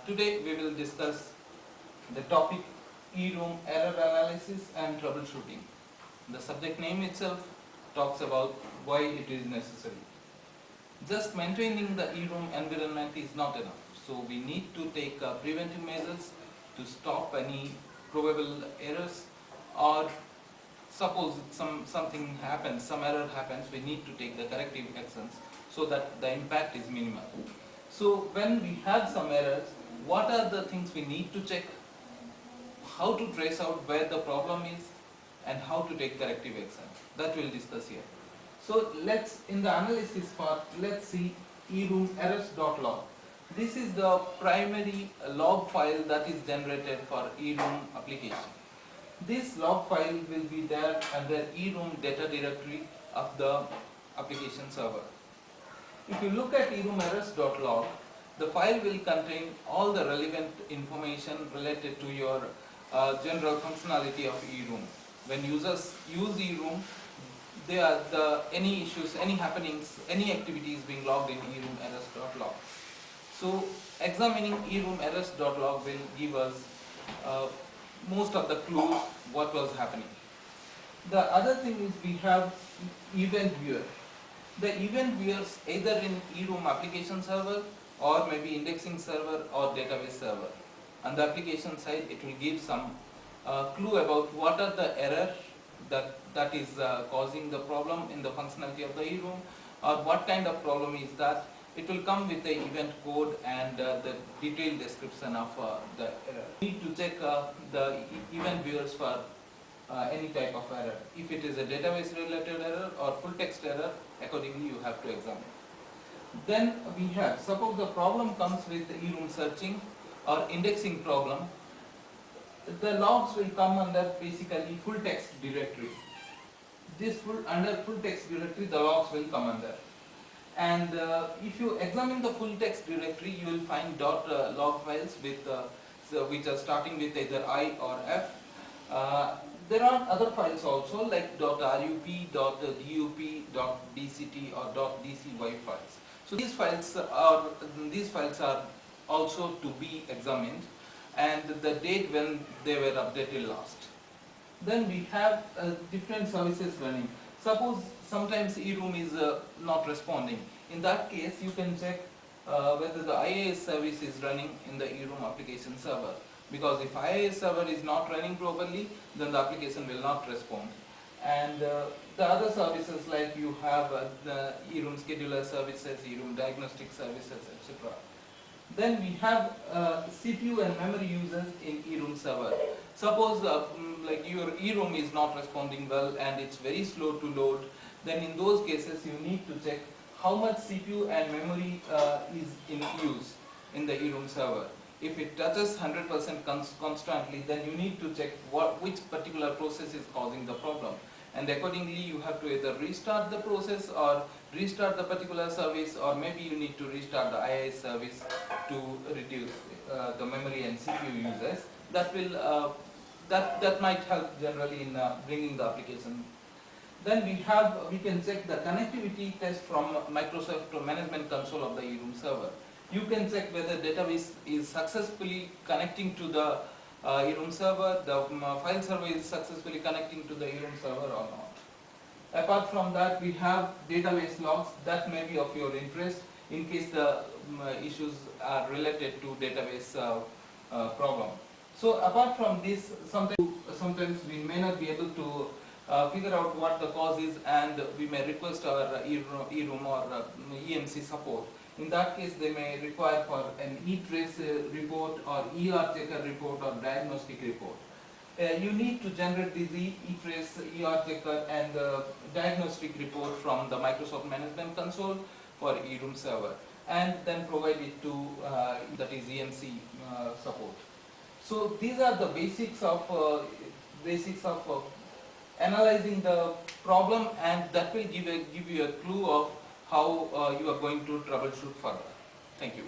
Today we will discuss the topic E-room error analysis and troubleshooting. The subject name itself talks about why it is necessary. Just maintaining the E-room environment is not enough. So we need to take preventive measures to stop any probable errors, or suppose something happens, some error happens, we need to take the corrective actions so that the impact is minimal. So when we have some errors, what are the things we need to check, how to trace out where the problem is, and how to take corrective action. That we'll discuss here. So in the analysis part, let's see eroom errors.log. This is the primary log file that is generated for eroom application. This log file will be there under eroom data directory of the application server. If you look at eroom errors.log, the file will contain all the relevant information related to your general functionality of eroom. When users use eroom, any issues, any happenings, any activities being logged in eroom errors.log. So examining eroom errors.log will give us most of the clues what was happening. The other thing is we have event viewer. The event viewers either in eroom application server or maybe indexing server or database server. On the application side, it will give some clue about what are the errors that is causing the problem in the functionality of the eroom, or what kind of problem is that. It will come with the event code and the detailed description of the error. You need to check the event viewers for any type of error. If it is a database related error or full text error, accordingly you have to examine. Then we have, suppose the problem comes with eroom searching or indexing problem, the logs will come under basically full text directory. Under full text directory, the logs will come under. And if you examine the full text directory, you will find .log files which are starting with either I or F. There are other files also like .rup, .dup, .dct or .dcy files. So these files are also to be examined, and the date when they were updated last. Then we have different services running. Suppose sometimes eroom is not responding. In that case, you can check whether the IIS service is running in the eroom application server. Because if IIS server is not running properly, then the application will not respond. And the other services, like you have the eroom scheduler services, eroom diagnostic services, etc. Then we have CPU and memory users in eroom server. Suppose like your eroom is not responding well and it's very slow to load, then in those cases you need to check how much CPU and memory is in use in the eroom server. If it touches 100% constantly, then you need to check which particular process is causing the problem. And accordingly you have to either restart the process or restart the particular service, or maybe you need to restart the IIS service to reduce the memory and CPU users. That will that might help generally in bringing the application. Then we can check the connectivity test from Microsoft Management Console of the eroom server. You can check whether database is successfully connecting to the eroom server, the file server is successfully connecting to the eroom server or not. Apart from that, we have database logs that may be of your interest in case the issues are related to database problem. So apart from this, sometimes we may not be able to figure out what the cause is, and we may request our eroom or EMC support. In that case, they may require for an e-trace report or ER checker report or diagnostic report. You need to generate this e-trace, ER checker and diagnostic report from the Microsoft Management Console for eroom server, and then provide it to that is EMC support. So these are the basics of analyzing the problem, and that will give you a clue of how you are going to troubleshoot further. Thank you.